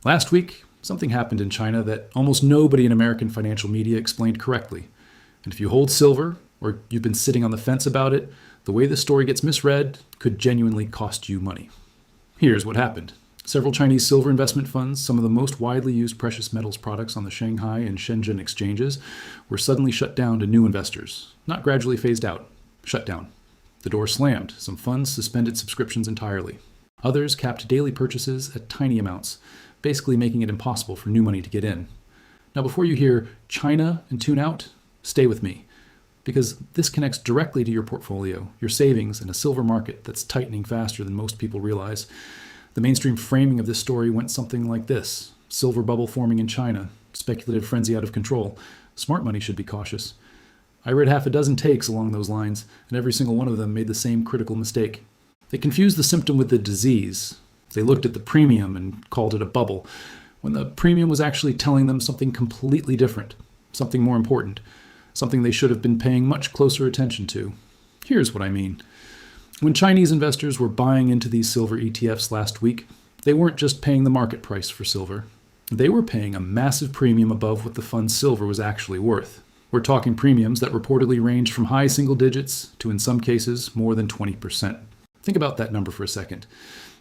Last week, something happened in China that almost nobody in American financial media explained correctly. And if you hold silver, or you've been sitting on the fence about it, the way the story gets misread could genuinely cost you money. Here's what happened. Several Chinese silver investment funds, some of the most widely used precious metals products on the Shanghai and Shenzhen exchanges, were suddenly shut down to new investors. Not gradually phased out, shut down. The door slammed. Some funds suspended subscriptions entirely. Others capped daily purchases at tiny amounts, basically making it impossible for new money to get in. Now, before you hear China and tune out, stay with me, because this connects directly to your portfolio, your savings, and a silver market that's tightening faster than most people realize. The mainstream framing of this story went something like this: silver bubble forming in China, speculative frenzy out of control. Smart money should be cautious. I read half a dozen takes along those lines, and every single one of them made the same critical mistake. They confused the symptom with the disease. They looked at the premium and called it a bubble, when the premium was actually telling them something completely different, something more important, something they should have been paying much closer attention to. Here's what I mean. When Chinese investors were buying into these silver ETFs last week, they weren't just paying the market price for silver. They were paying a massive premium above what the fund's silver was actually worth. We're talking premiums that reportedly range from high single digits to, in some cases, more than 20%. Think about that number for a second.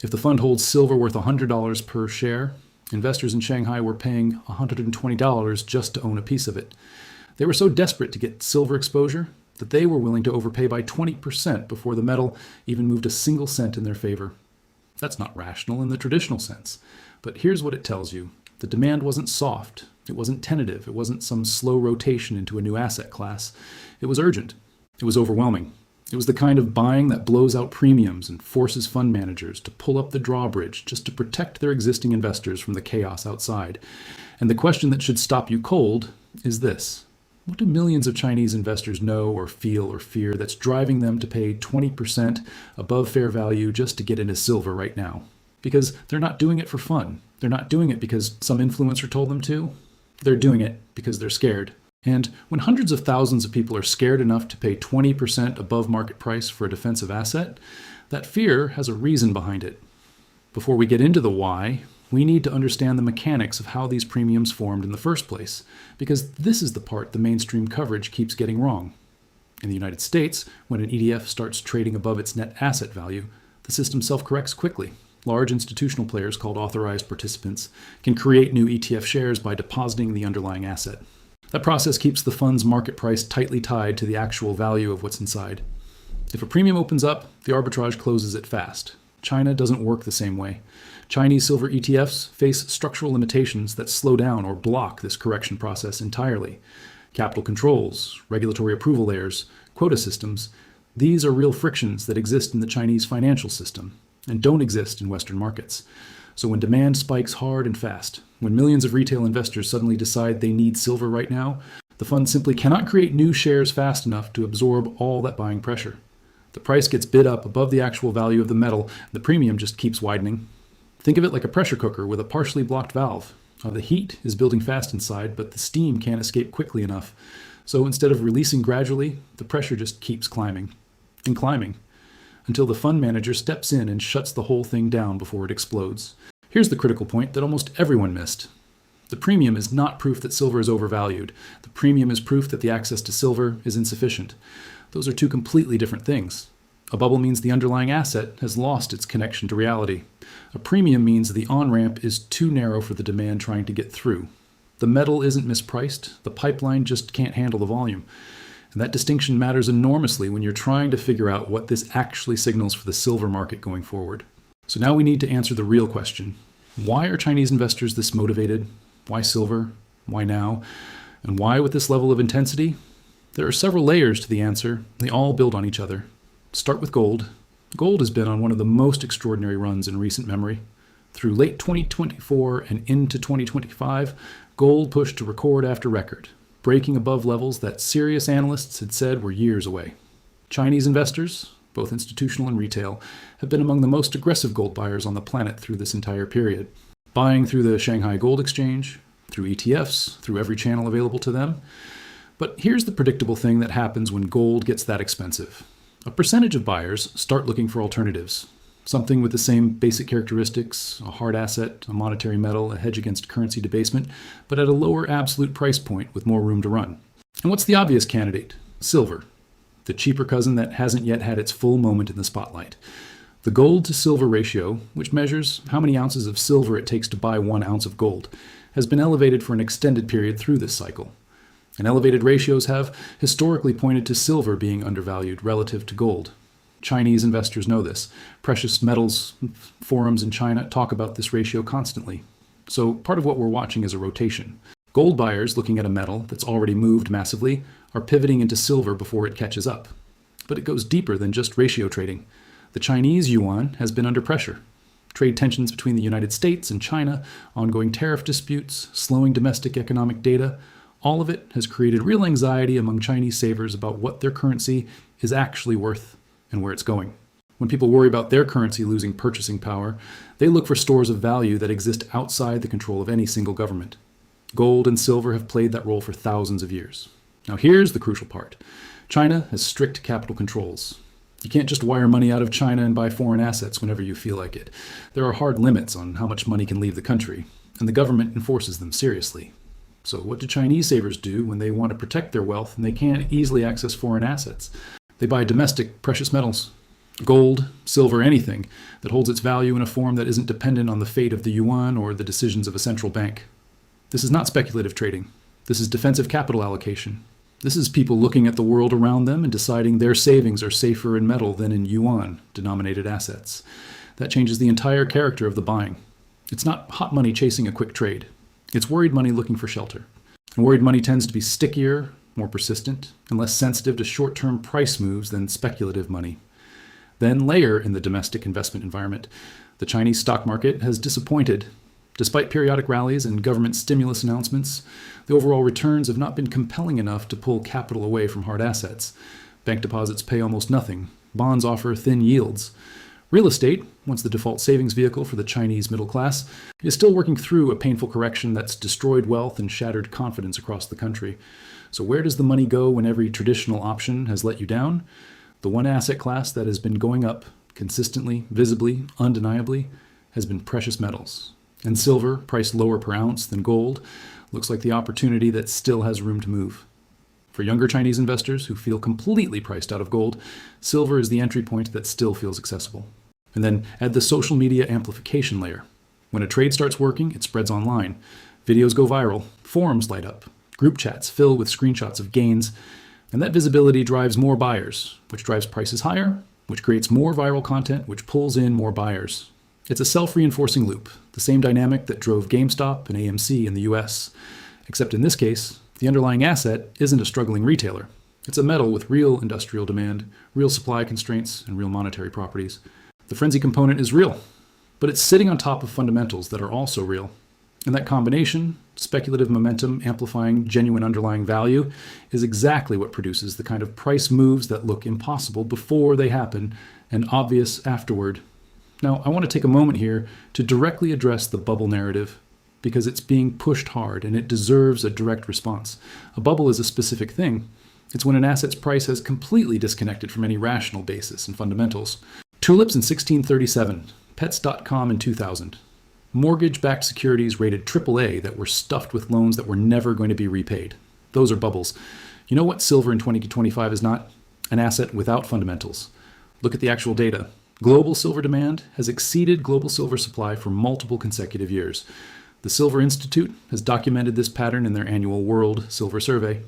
If the fund holds silver worth $100 per share, investors in Shanghai were paying $120 just to own a piece of it. They were so desperate to get silver exposure that they were willing to overpay by 20% before the metal even moved a single cent in their favor. That's not rational in the traditional sense. But here's what it tells you. The demand wasn't soft. It wasn't tentative. It wasn't some slow rotation into a new asset class. It was urgent. It was overwhelming. It was the kind of buying that blows out premiums and forces fund managers to pull up the drawbridge just to protect their existing investors from the chaos outside. And the question that should stop you cold is this: what do millions of Chinese investors know or feel or fear that's driving them to pay 20% above fair value just to get into silver right now? Because they're not doing it for fun. They're not doing it because some influencer told them to. They're doing it because they're scared. And when hundreds of thousands of people are scared enough to pay 20% above market price for a defensive asset, that fear has a reason behind it. Before we get into the why, we need to understand the mechanics of how these premiums formed in the first place, because this is the part the mainstream coverage keeps getting wrong. In the United States, when an ETF starts trading above its net asset value, the system self-corrects quickly. Large institutional players called authorized participants can create new ETF shares by depositing the underlying asset. That process keeps the fund's market price tightly tied to the actual value of what's inside. If a premium opens up, the arbitrage closes it fast. China doesn't work the same way. Chinese silver ETFs face structural limitations that slow down or block this correction process entirely. Capital controls, regulatory approval layers, quota systems, these are real frictions that exist in the Chinese financial system and don't exist in Western markets. So when demand spikes hard and fast, when millions of retail investors suddenly decide they need silver right now, the fund simply cannot create new shares fast enough to absorb all that buying pressure. The price gets bid up above the actual value of the metal, and the premium just keeps widening. Think of it like a pressure cooker with a partially blocked valve. The heat is building fast inside, but the steam can't escape quickly enough. So instead of releasing gradually, the pressure just keeps climbing and climbing, until the fund manager steps in and shuts the whole thing down before it explodes. Here's the critical point that almost everyone missed. The premium is not proof that silver is overvalued. The premium is proof that the access to silver is insufficient. Those are two completely different things. A bubble means the underlying asset has lost its connection to reality. A premium means the on-ramp is too narrow for the demand trying to get through. The metal isn't mispriced. The pipeline just can't handle the volume. And that distinction matters enormously when you're trying to figure out what this actually signals for the silver market going forward. So now we need to answer the real question. Why are Chinese investors this motivated? Why silver? Why now? And why with this level of intensity? There are several layers to the answer. They all build on each other. Start with gold. Gold has been on one of the most extraordinary runs in recent memory. Through late 2024 and into 2025, gold pushed to record after record, breaking above levels that serious analysts had said were years away. Chinese investors, both institutional and retail, have been among the most aggressive gold buyers on the planet through this entire period. Buying through the Shanghai Gold Exchange, through ETFs, through every channel available to them. But here's the predictable thing that happens when gold gets that expensive. A percentage of buyers start looking for alternatives. Something with the same basic characteristics, a hard asset, a monetary metal, a hedge against currency debasement, but at a lower absolute price point with more room to run. And what's the obvious candidate? Silver, the cheaper cousin that hasn't yet had its full moment in the spotlight. The gold to silver ratio, which measures how many ounces of silver it takes to buy 1 ounce of gold, has been elevated for an extended period through this cycle. And elevated ratios have historically pointed to silver being undervalued relative to gold. Chinese investors know this. Precious metals forums in China talk about this ratio constantly. So part of what we're watching is a rotation. Gold buyers looking at a metal that's already moved massively are pivoting into silver before it catches up. But it goes deeper than just ratio trading. The Chinese yuan has been under pressure. Trade tensions between the United States and China, ongoing tariff disputes, slowing domestic economic data, all of it has created real anxiety among Chinese savers about what their currency is actually worth and where it's going. When people worry about their currency losing purchasing power, they look for stores of value that exist outside the control of any single government. Gold and silver have played that role for thousands of years. Now here's the crucial part. China has strict capital controls. You can't just wire money out of China and buy foreign assets whenever you feel like it. There are hard limits on how much money can leave the country, and the government enforces them seriously. So what do Chinese savers do when they want to protect their wealth and they can't easily access foreign assets? They buy domestic precious metals, gold, silver, anything that holds its value in a form that isn't dependent on the fate of the yuan or the decisions of a central bank. This is not speculative trading. This is defensive capital allocation. This is people looking at the world around them and deciding their savings are safer in metal than in yuan-denominated assets. That changes the entire character of the buying. It's not hot money chasing a quick trade. It's worried money looking for shelter. And worried money tends to be stickier, more persistent, and less sensitive to short-term price moves than speculative money. Then layer in the domestic investment environment. The Chinese stock market has disappointed. Despite periodic rallies and government stimulus announcements, the overall returns have not been compelling enough to pull capital away from hard assets. Bank deposits pay almost nothing. Bonds offer thin yields. Real estate, once the default savings vehicle for the Chinese middle class, is still working through a painful correction that's destroyed wealth and shattered confidence across the country. So where does the money go when every traditional option has let you down? The one asset class that has been going up consistently, visibly, undeniably, has been precious metals. And silver, priced lower per ounce than gold, looks like the opportunity that still has room to move. For younger Chinese investors who feel completely priced out of gold, silver is the entry point that still feels accessible. And then add the social media amplification layer. When a trade starts working, it spreads online. Videos go viral, forums light up, group chats fill with screenshots of gains, and that visibility drives more buyers, which drives prices higher, which creates more viral content, which pulls in more buyers. It's a self-reinforcing loop, the same dynamic that drove GameStop and AMC in the US. Except in this case, the underlying asset isn't a struggling retailer. It's a metal with real industrial demand, real supply constraints, and real monetary properties. The frenzy component is real, but it's sitting on top of fundamentals that are also real. And that combination, speculative momentum amplifying genuine underlying value, is exactly what produces the kind of price moves that look impossible before they happen and obvious afterward. Now, I want to take a moment here to directly address the bubble narrative, because it's being pushed hard and it deserves a direct response. A bubble is a specific thing. It's when an asset's price has completely disconnected from any rational basis and fundamentals. Tulips in 1637, Pets.com in 2000. Mortgage-backed securities rated AAA that were stuffed with loans that were never going to be repaid. Those are bubbles. You know what silver in 2025 is not? An asset without fundamentals. Look at the actual data. Global silver demand has exceeded global silver supply for multiple consecutive years. The Silver Institute has documented this pattern in their annual World Silver Survey.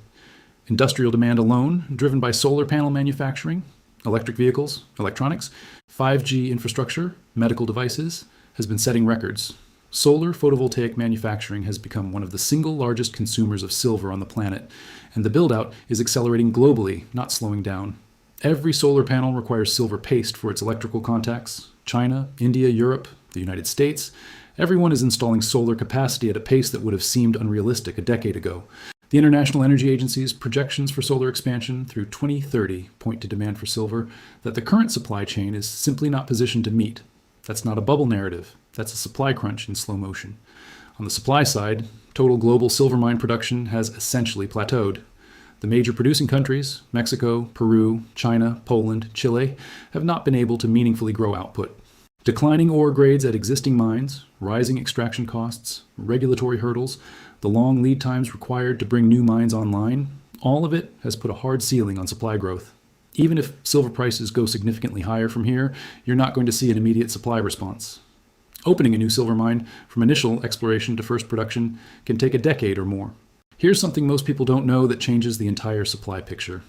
Industrial demand alone, driven by solar panel manufacturing, electric vehicles, electronics, 5G infrastructure, medical devices, has been setting records. Solar photovoltaic manufacturing has become one of the single largest consumers of silver on the planet, and the build-out is accelerating globally, not slowing down. Every solar panel requires silver paste for its electrical contacts. China, India, Europe, the United States, everyone is installing solar capacity at a pace that would have seemed unrealistic a decade ago. The International Energy Agency's projections for solar expansion through 2030 point to demand for silver that the current supply chain is simply not positioned to meet. That's not a bubble narrative. That's a supply crunch in slow motion. On the supply side, total global silver mine production has essentially plateaued. The major producing countries, Mexico, Peru, China, Poland, Chile, have not been able to meaningfully grow output. Declining ore grades at existing mines, rising extraction costs, regulatory hurdles, the long lead times required to bring new mines online, all of it has put a hard ceiling on supply growth. Even if silver prices go significantly higher from here, you're not going to see an immediate supply response. Opening a new silver mine from initial exploration to first production can take a decade or more. Here's something most people don't know that changes the entire supply picture.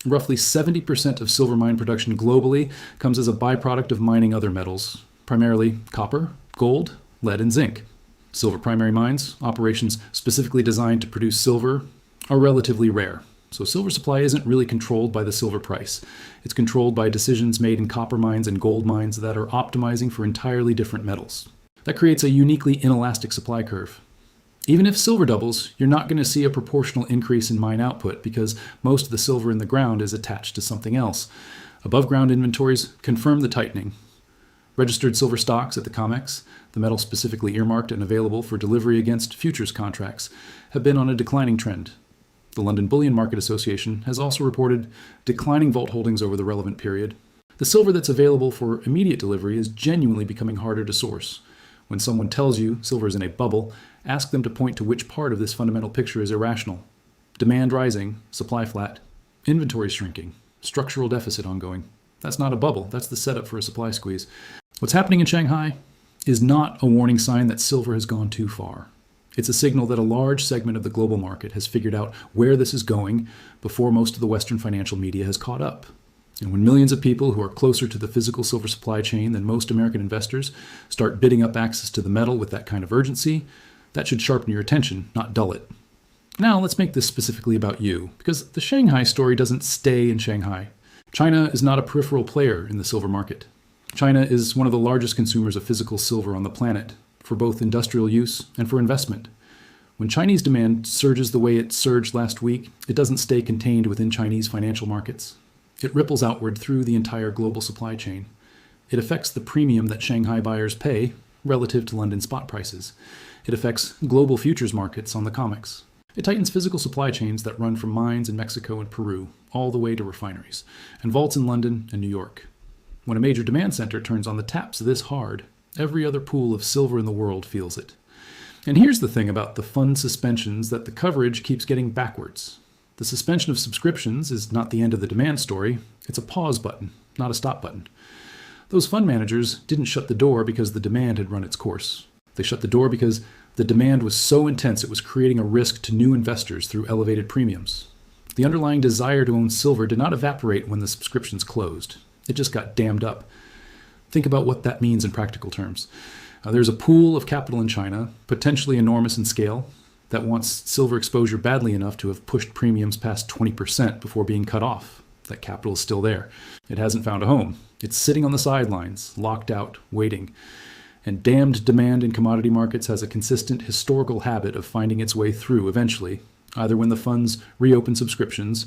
Roughly 70% of silver mine production globally comes as a byproduct of mining other metals, primarily copper, gold, lead, and zinc. Silver primary mines, operations specifically designed to produce silver, are relatively rare. So silver supply isn't really controlled by the silver price. It's controlled by decisions made in copper mines and gold mines that are optimizing for entirely different metals. That creates a uniquely inelastic supply curve. Even if silver doubles, you're not going to see a proportional increase in mine output because most of the silver in the ground is attached to something else. Above ground inventories confirm the tightening. Registered silver stocks at the COMEX, the metal specifically earmarked and available for delivery against futures contracts, have been on a declining trend. The London Bullion Market Association has also reported declining vault holdings over the relevant period. The silver that's available for immediate delivery is genuinely becoming harder to source. When someone tells you silver is in a bubble, ask them to point to which part of this fundamental picture is irrational. Demand rising, supply flat, inventory shrinking, structural deficit ongoing. That's not a bubble, that's the setup for a supply squeeze. What's happening in Shanghai is not a warning sign that silver has gone too far. It's a signal that a large segment of the global market has figured out where this is going before most of the Western financial media has caught up. And when millions of people who are closer to the physical silver supply chain than most American investors start bidding up access to the metal with that kind of urgency, that should sharpen your attention, not dull it. Now let's make this specifically about you, because the Shanghai story doesn't stay in Shanghai. China is not a peripheral player in the silver market. China is one of the largest consumers of physical silver on the planet, for both industrial use and for investment. When Chinese demand surges the way it surged last week, it doesn't stay contained within Chinese financial markets. It ripples outward through the entire global supply chain. It affects the premium that Shanghai buyers pay relative to London spot prices. It affects global futures markets on the COMEX. It tightens physical supply chains that run from mines in Mexico and Peru all the way to refineries, and vaults in London and New York. When a major demand center turns on the taps this hard, every other pool of silver in the world feels it. And here's the thing about the fund suspensions that the coverage keeps getting backwards. The suspension of subscriptions is not the end of the demand story. It's a pause button, not a stop button. Those fund managers didn't shut the door because the demand had run its course. They shut the door because the demand was so intense it was creating a risk to new investors through elevated premiums. The underlying desire to own silver did not evaporate when the subscriptions closed. It just got dammed up. Think about what that means in practical terms. There's a pool of capital in China, potentially enormous in scale, that wants silver exposure badly enough to have pushed premiums past 20% before being cut off. That capital is still there. It hasn't found a home. It's sitting on the sidelines, locked out, waiting. And damned demand in commodity markets has a consistent historical habit of finding its way through eventually, either when the funds reopen subscriptions,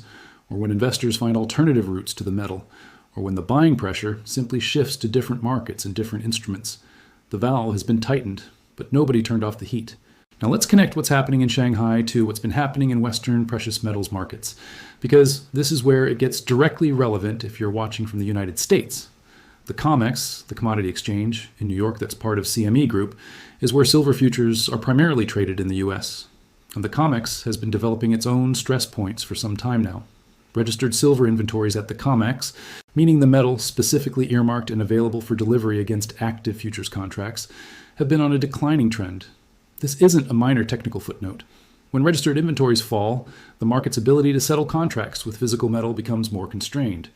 or when investors find alternative routes to the metal, or when the buying pressure simply shifts to different markets and different instruments. The valve has been tightened, but nobody turned off the heat. Now let's connect what's happening in Shanghai to what's been happening in Western precious metals markets, because this is where it gets directly relevant if you're watching from the United States. The COMEX, the commodity exchange in New York that's part of CME Group, is where silver futures are primarily traded in the US. And the COMEX has been developing its own stress points for some time now. Registered silver inventories at the COMEX, meaning the metal specifically earmarked and available for delivery against active futures contracts, have been on a declining trend. This isn't a minor technical footnote. When registered inventories fall, the market's ability to settle contracts with physical metal becomes more constrained.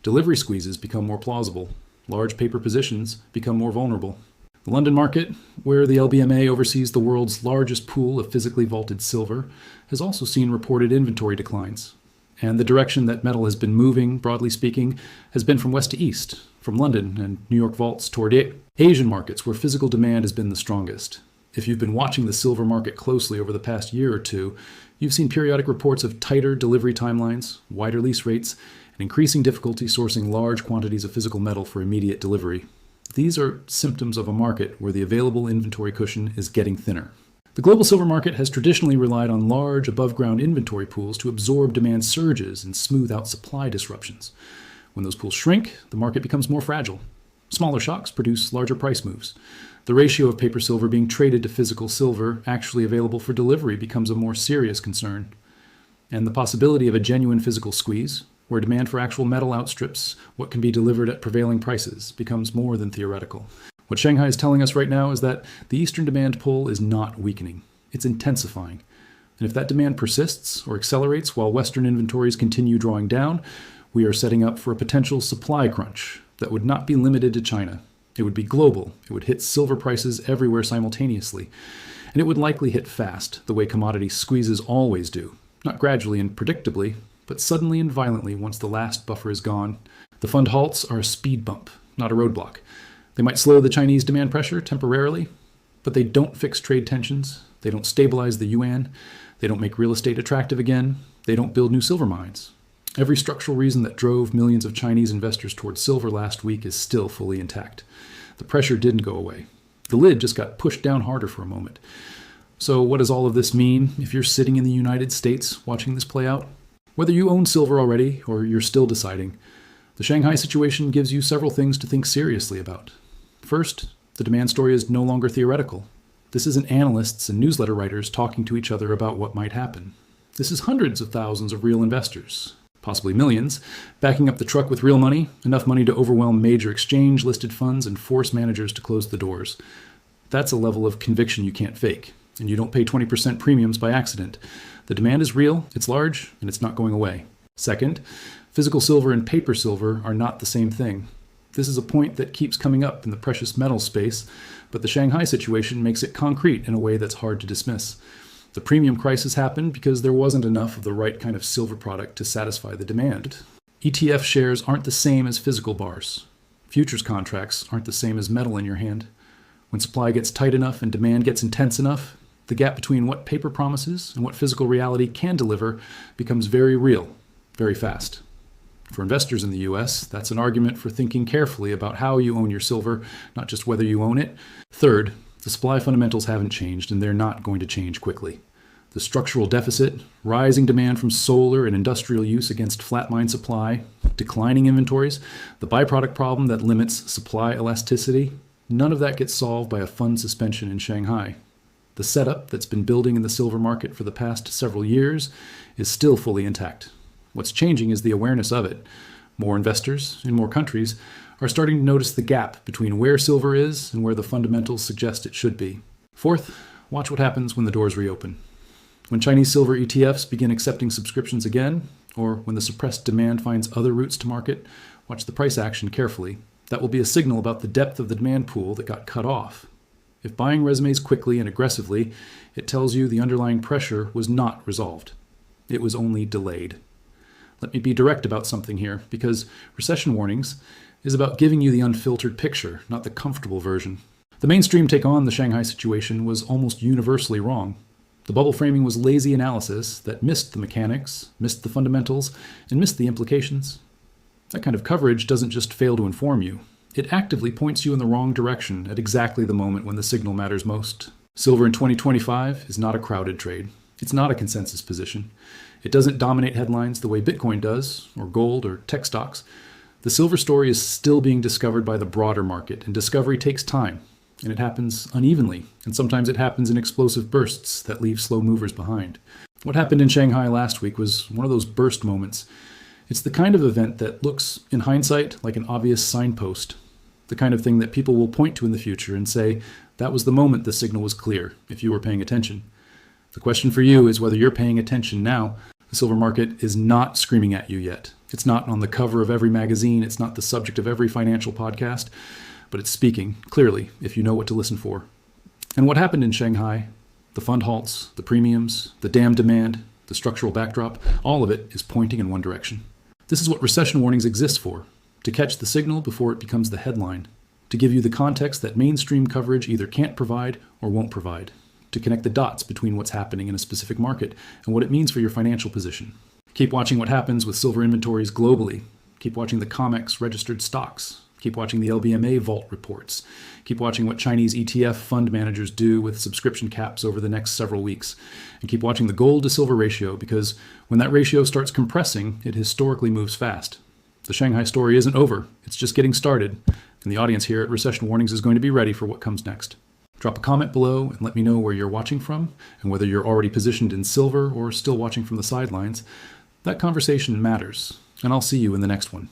Delivery squeezes become more plausible. Large paper positions become more vulnerable. The London market, where the LBMA oversees the world's largest pool of physically vaulted silver, has also seen reported inventory declines. And the direction that metal has been moving, broadly speaking, has been from west to east, from London and New York vaults toward Asian markets where physical demand has been the strongest. If you've been watching the silver market closely over the past year or two, you've seen periodic reports of tighter delivery timelines, wider lease rates, and increasing difficulty sourcing large quantities of physical metal for immediate delivery. These are symptoms of a market where the available inventory cushion is getting thinner. The global silver market has traditionally relied on large above-ground inventory pools to absorb demand surges and smooth out supply disruptions. When those pools shrink, the market becomes more fragile. Smaller shocks produce larger price moves. The ratio of paper silver being traded to physical silver actually available for delivery becomes a more serious concern. And the possibility of a genuine physical squeeze, where demand for actual metal outstrips what can be delivered at prevailing prices, becomes more than theoretical. What Shanghai is telling us right now is that the Eastern demand pull is not weakening. It's intensifying. And if that demand persists or accelerates while Western inventories continue drawing down, we are setting up for a potential supply crunch that would not be limited to China. It would be global. It would hit silver prices everywhere simultaneously. And it would likely hit fast, the way commodity squeezes always do. Not gradually and predictably, but suddenly and violently once the last buffer is gone. The fund halts are a speed bump, not a roadblock. They might slow the Chinese demand pressure temporarily, but they don't fix trade tensions. They don't stabilize the Yuan. They don't make real estate attractive again. They don't build new silver mines. Every structural reason that drove millions of Chinese investors towards silver last week is still fully intact. The pressure didn't go away. The lid just got pushed down harder for a moment. So what does all of this mean if you're sitting in the United States watching this play out? Whether you own silver already or you're still deciding, the Shanghai situation gives you several things to think seriously about. First, the demand story is no longer theoretical. This isn't analysts and newsletter writers talking to each other about what might happen. This is hundreds of thousands of real investors, possibly millions, backing up the truck with real money, enough money to overwhelm major exchange-listed funds and force managers to close the doors. That's a level of conviction you can't fake, and you don't pay 20% premiums by accident. The demand is real, it's large, and it's not going away. Second, physical silver and paper silver are not the same thing. This is a point that keeps coming up in the precious metals space, but the Shanghai situation makes it concrete in a way that's hard to dismiss. The premium crisis happened because there wasn't enough of the right kind of silver product to satisfy the demand. ETF shares aren't the same as physical bars. Futures contracts aren't the same as metal in your hand. When supply gets tight enough and demand gets intense enough, the gap between what paper promises and what physical reality can deliver becomes very real, very fast. For investors in the US, that's an argument for thinking carefully about how you own your silver, not just whether you own it. Third, the supply fundamentals haven't changed, and they're not going to change quickly. The structural deficit, rising demand from solar and industrial use against flat mine supply, declining inventories, the byproduct problem that limits supply elasticity, none of that gets solved by a fund suspension in Shanghai. The setup that's been building in the silver market for the past several years is still fully intact. What's changing is the awareness of it. More investors in more countries are starting to notice the gap between where silver is and where the fundamentals suggest it should be. Fourth, watch what happens when the doors reopen. When Chinese silver ETFs begin accepting subscriptions again, or when the suppressed demand finds other routes to market, watch the price action carefully. That will be a signal about the depth of the demand pool that got cut off. If buying resumes quickly and aggressively, it tells you the underlying pressure was not resolved. It was only delayed. Let me be direct about something here, because recession warnings is about giving you the unfiltered picture, not the comfortable version. The mainstream take on the Shanghai situation was almost universally wrong. The bubble framing was lazy analysis that missed the mechanics, missed the fundamentals, and missed the implications. That kind of coverage doesn't just fail to inform you. It actively points you in the wrong direction at exactly the moment when the signal matters most. Silver in 2025 is not a crowded trade. It's not a consensus position. It doesn't dominate headlines the way Bitcoin does, or gold, or tech stocks. The silver story is still being discovered by the broader market, and discovery takes time, and it happens unevenly, and sometimes it happens in explosive bursts that leave slow movers behind. What happened in Shanghai last week was one of those burst moments. It's the kind of event that looks, in hindsight, like an obvious signpost, the kind of thing that people will point to in the future and say, that was the moment the signal was clear, if you were paying attention. The question for you is whether you're paying attention now. The silver market is not screaming at you yet. It's not on the cover of every magazine. It's not the subject of every financial podcast, but it's speaking clearly if you know what to listen for. And what happened in Shanghai, the fund halts, the premiums, the damn demand, the structural backdrop, all of it is pointing in one direction. This is what recession warnings exist for, to catch the signal before it becomes the headline, to give you the context that mainstream coverage either can't provide or won't provide, to connect the dots between what's happening in a specific market and what it means for your financial position. Keep watching what happens with silver inventories globally. Keep watching the COMEX registered stocks. Keep watching the LBMA vault reports. Keep watching what Chinese ETF fund managers do with subscription caps over the next several weeks. And keep watching the gold to silver ratio, because when that ratio starts compressing, it historically moves fast. The Shanghai story isn't over. It's just getting started. And the audience here at Recession Warnings is going to be ready for what comes next. Drop a comment below and let me know where you're watching from and whether you're already positioned in silver or still watching from the sidelines. That conversation matters, and I'll see you in the next one.